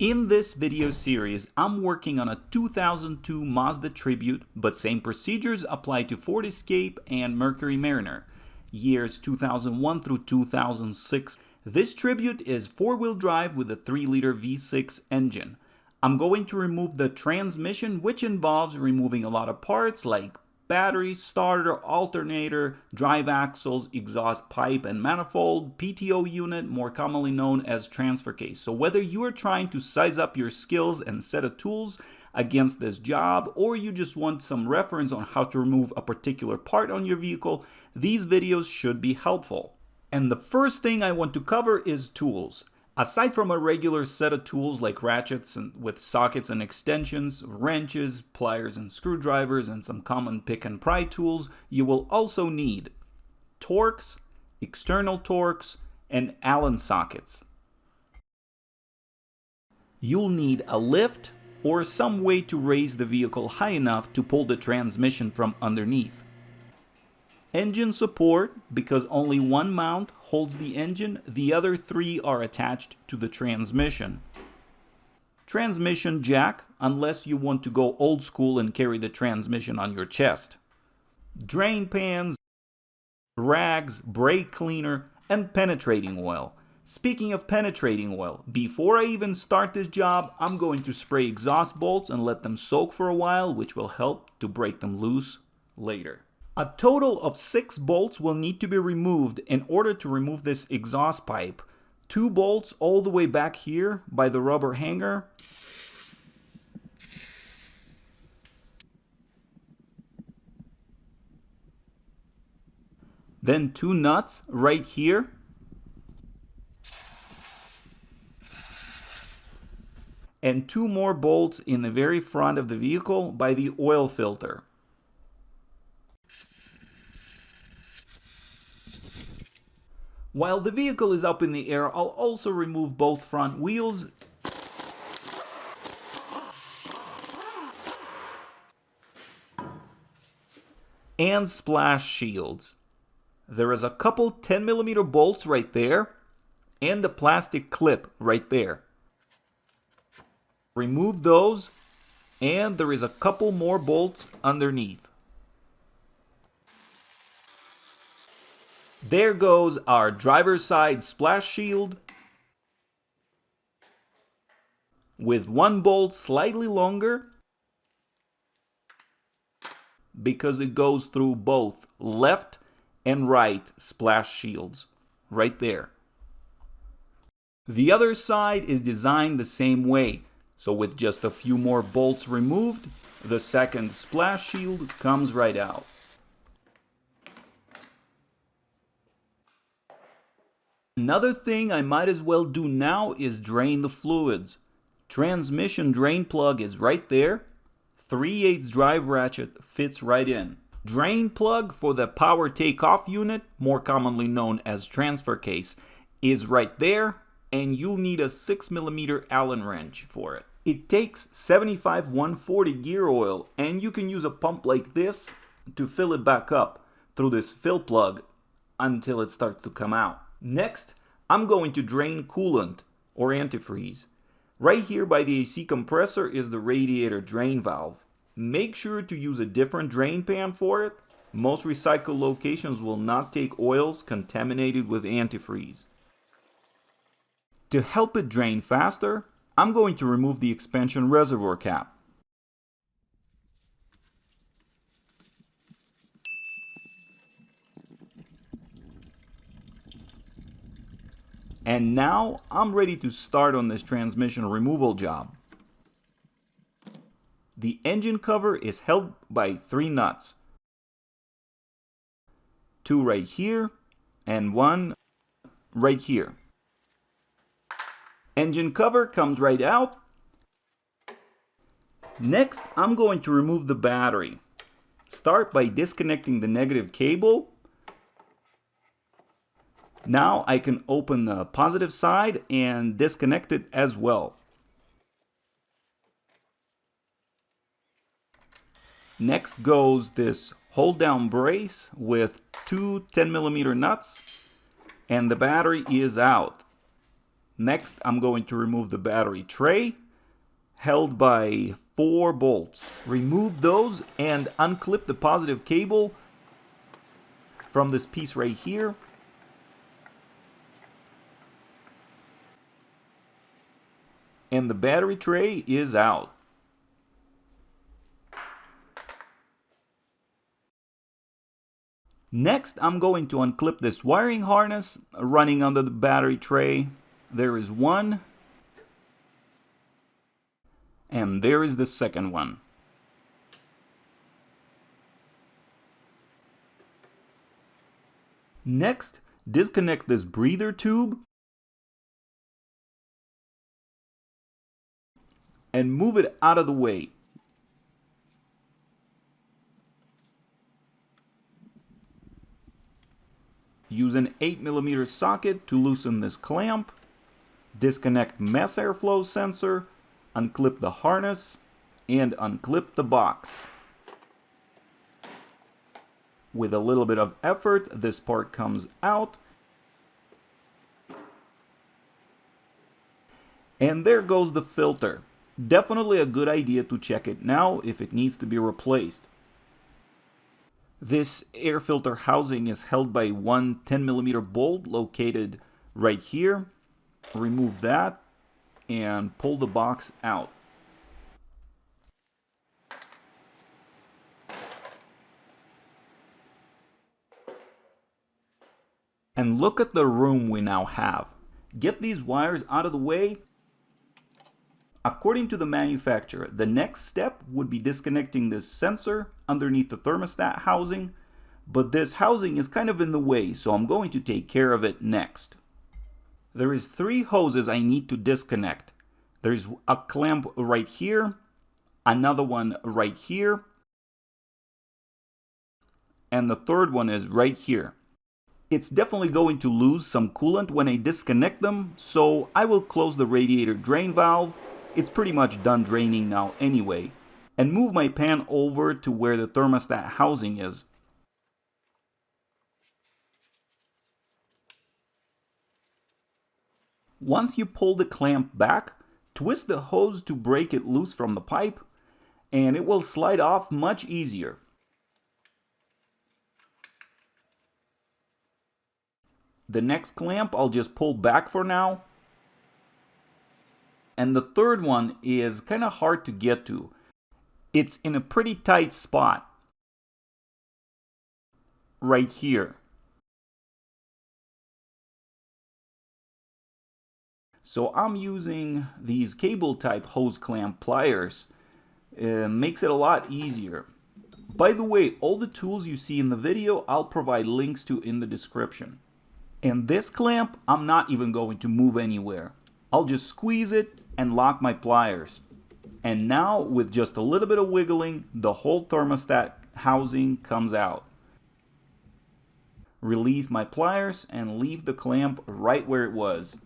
In this video series, I'm working on a 2002 Mazda Tribute, but same procedures apply to Ford Escape and Mercury Mariner, years 2001 through 2006. This Tribute is four-wheel drive with a 3-liter V6 engine. I'm going to remove the transmission, which involves removing a lot of parts like battery, starter, alternator, drive axles, exhaust pipe and manifold, PTO unit, more commonly known as transfer case. So whether you are trying to size up your skills and set of tools against this job, or you just want some reference on how to remove a particular part on your vehicle, these videos should be helpful. And the first thing I want to cover is tools. Aside from a regular set of tools like ratchets and with sockets and extensions, wrenches, pliers and screwdrivers, and some common pick and pry tools, you will also need Torx, external Torx, and Allen sockets. You'll need a lift or some way to raise the vehicle high enough to pull the transmission from underneath. Engine support, because only one mount holds the engine, the other three are attached to the transmission. Transmission jack, unless you want to go old school and carry the transmission on your chest. Drain pans, rags, brake cleaner, and penetrating oil. Speaking of penetrating oil, before I even start this job, I'm going to spray exhaust bolts and let them soak for a while, which will help to break them loose later. A total of 6 bolts will need to be removed in order to remove this exhaust pipe. 2 bolts all the way back here by the rubber hanger. Then 2 nuts right here. And 2 more bolts in the very front of the vehicle by the oil filter. While the vehicle is up in the air, I'll also remove both front wheels and splash shields. There is a couple 10mm bolts right there and a plastic clip right there. Remove those, and there is a couple more bolts underneath. There goes our driver's side splash shield with 1 bolt slightly longer because it goes through both left and right splash shields right there. The other side is designed the same way, so with just a few more bolts removed, the second splash shield comes right out. Another thing I might as well do now is drain the fluids. Transmission drain plug is right there. 3/8 drive ratchet fits right in. Drain plug for the power takeoff unit, more commonly known as transfer case, is right there, and you'll need a 6mm Allen wrench for it. It takes 75-140 gear oil, and you can use a pump like this to fill it back up through this fill plug until it starts to come out. Next, I'm going to drain coolant or antifreeze. Right here by the AC compressor is the radiator drain valve. Make sure to use a different drain pan for it. Most recycle locations will not take oils contaminated with antifreeze. To help it drain faster, I'm going to remove the expansion reservoir cap. And now I'm ready to start on this transmission removal job. The engine cover is held by 3 nuts. 2 right here and 1 right here. Engine cover comes right out. Next, I'm going to remove the battery. Start by disconnecting the negative cable. Now I can open the positive side and disconnect it as well. Next goes this hold down brace with 2 10mm nuts, and the battery is out. Next, I'm going to remove the battery tray, held by 4 bolts. Remove those and unclip the positive cable from this piece right here. And the battery tray is out. Next, I'm going to unclip this wiring harness running under the battery tray. There is one. And there is the second one. Next, disconnect this breather tube and move it out of the way. Use an 8mm socket to loosen this clamp. Disconnect mass airflow sensor, unclip the harness, and unclip the box. With a little bit of effort, this part comes out. And there goes the filter. Definitely a good idea to check it now if it needs to be replaced. This air filter housing is held by one 10mm bolt located right here. Remove that and pull the box out. And look at the room we now have. Get these wires out of the way. According to the manufacturer, the next step would be disconnecting this sensor underneath the thermostat housing, but this housing is kind of in the way, so I'm going to take care of it next. There is 3 hoses I need to disconnect. There's a clamp right here, another one right here, and the third one is right here. It's definitely going to lose some coolant when I disconnect them, so I will close the radiator drain valve. It's pretty much done draining now anyway, and move my pan over to where the thermostat housing is. Once you pull the clamp back, twist the hose to break it loose from the pipe, and it will slide off much easier. The next clamp I'll just pull back for now. And the third one is kind of hard to get to. It's in a pretty tight spot. Right here. So I'm using these cable type hose clamp pliers. It makes it a lot easier. By the way, all the tools you see in the video I'll provide links to in the description. And this clamp I'm not even going to move anywhere. I'll just squeeze it and lock my pliers. And now with just a little bit of wiggling, the whole thermostat housing comes out. Release my pliers and leave the clamp right where it was.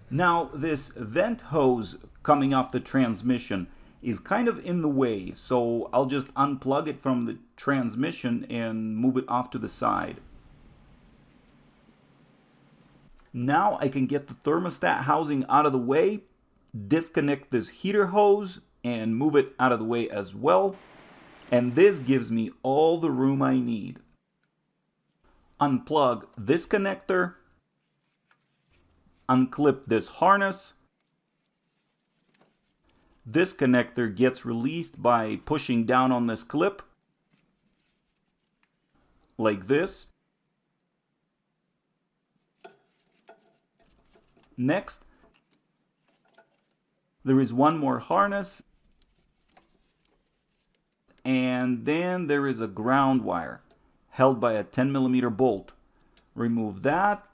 Now this vent hose coming off the transmission is kind of in the way, so I'll just unplug it from the transmission and move it off to the side. Now I can get the thermostat housing out of the way, disconnect this heater hose and move it out of the way as well, and this gives me all the room I need. Unplug this connector, unclip this harness. This connector gets released by pushing down on this clip, like this. Next, there is one more harness, and then there is a ground wire held by a 10mm bolt. Remove that,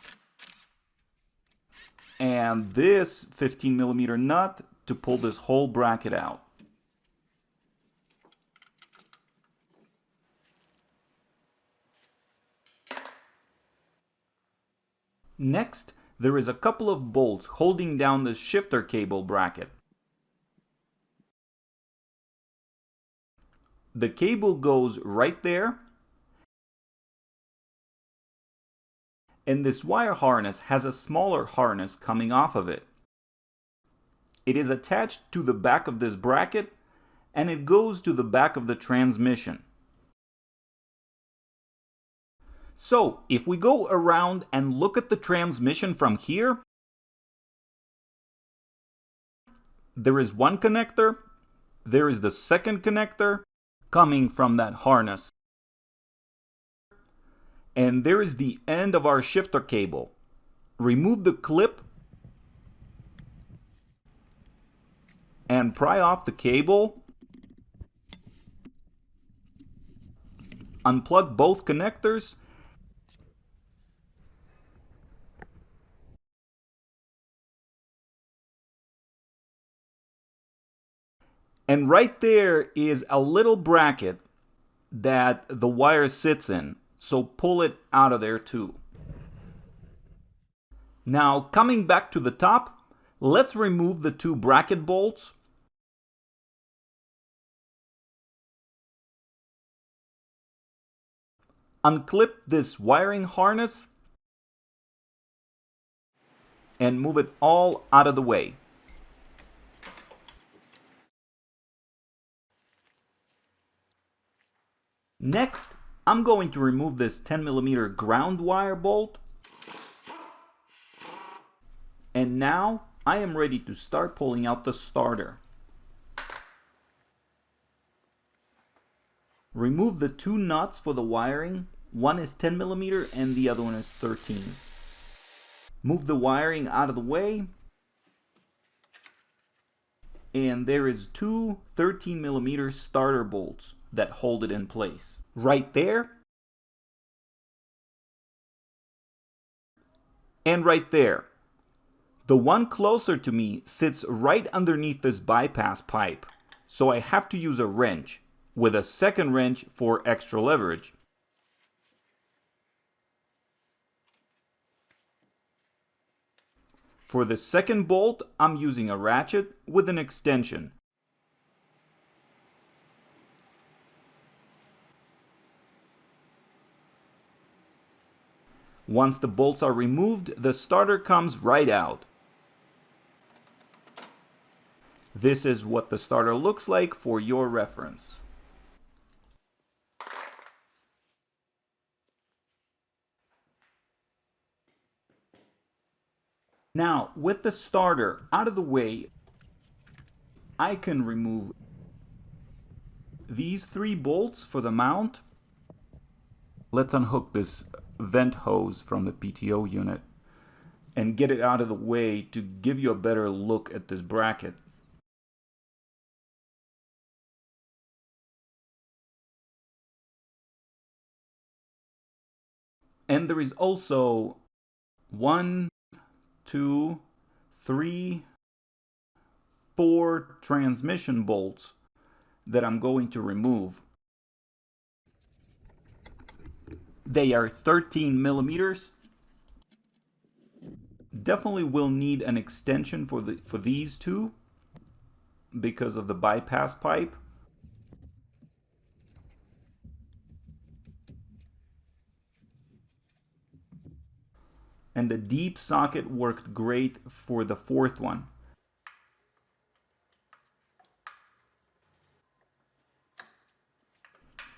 and this 15mm nut to pull this whole bracket out. Next, there is a couple of bolts holding down this shifter cable bracket. The cable goes right there, and this wire harness has a smaller harness coming off of it. It is attached to the back of this bracket, and it goes to the back of the transmission. So, if we go around and look at the transmission from here, there is one connector, there is the second connector coming from that harness, and there is the end of our shifter cable. Remove the clip and pry off the cable. Unplug both connectors. And right there is a little bracket that the wire sits in, so pull it out of there too. Now, coming back to the top, let's remove the two bracket bolts. Unclip this wiring harness and move it all out of the way. Next, I'm going to remove this 10mm ground wire bolt. And now I am ready to start pulling out the starter. Remove the two nuts for the wiring. One is 10mm and the other one is 13. Move the wiring out of the way. And there is two 13mm starter bolts that hold it in place. Right there. And right there. The one closer to me sits right underneath this bypass pipe, so I have to use a wrench, with a second wrench for extra leverage. For the second bolt, I'm using a ratchet with an extension. Once the bolts are removed, the starter comes right out. This is what the starter looks like for your reference. Now, with the starter out of the way, I can remove these three bolts for the mount. Let's unhook this vent hose from the PTO unit and get it out of the way to give you a better look at this bracket. And there is also 1, 2, 3, 4 transmission bolts that I'm going to remove. They are 13mm. Definitely will need an extension for these two because of the bypass pipe. And the deep socket worked great for the fourth one.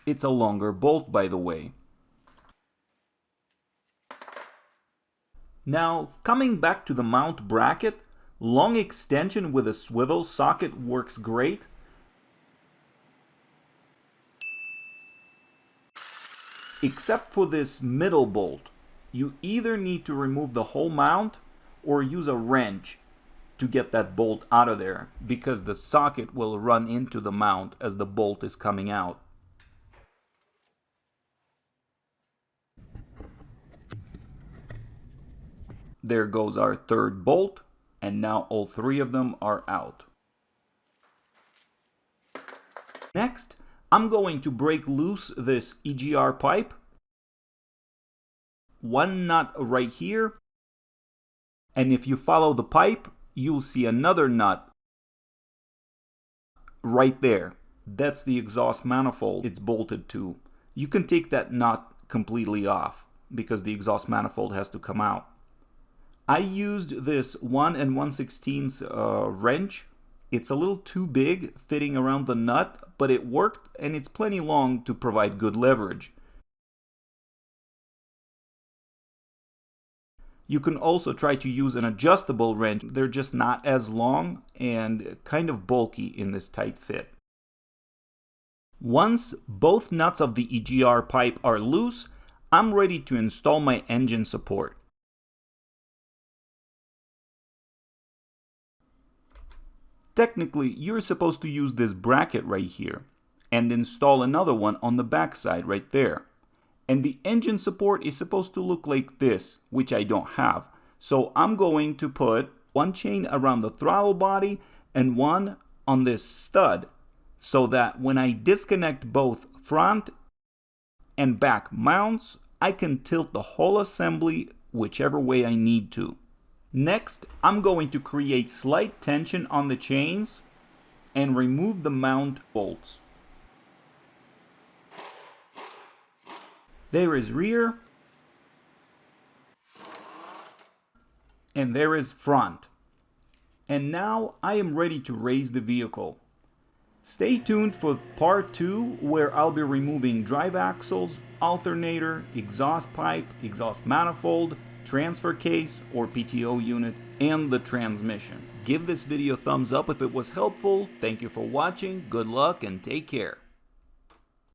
It's a longer bolt, by the way. Now, coming back to the mount bracket, long extension with a swivel socket works great. Except for this middle bolt. You either need to remove the whole mount or use a wrench to get that bolt out of there, because the socket will run into the mount as the bolt is coming out. There goes our third bolt, and now all three of them are out. Next, I'm going to break loose this EGR pipe. One nut right here, and if you follow the pipe, you'll see another nut right there. That's the exhaust manifold it's bolted to. You can take that nut completely off because the exhaust manifold has to come out. I used this 1 1/16 wrench. It's a little too big fitting around the nut, but it worked and it's plenty long to provide good leverage. You can also try to use an adjustable wrench. They're just not as long and kind of bulky in this tight fit. Once both nuts of the EGR pipe are loose, I'm ready to install my engine support. Technically, you're supposed to use this bracket right here and install another one on the back side right there. And the engine support is supposed to look like this, which I don't have. So I'm going to put one chain around the throttle body and one on this stud, so that when I disconnect both front and back mounts, I can tilt the whole assembly whichever way I need to. Next, I'm going to create slight tension on the chains and remove the mount bolts. There is rear, and there is front. And now I am ready to raise the vehicle. Stay tuned for part 2, where I'll be removing drive axles, alternator, exhaust pipe, exhaust manifold, transfer case or PTO unit, and the transmission. Give this video a thumbs up if it was helpful. Thank you for watching, good luck, and take care.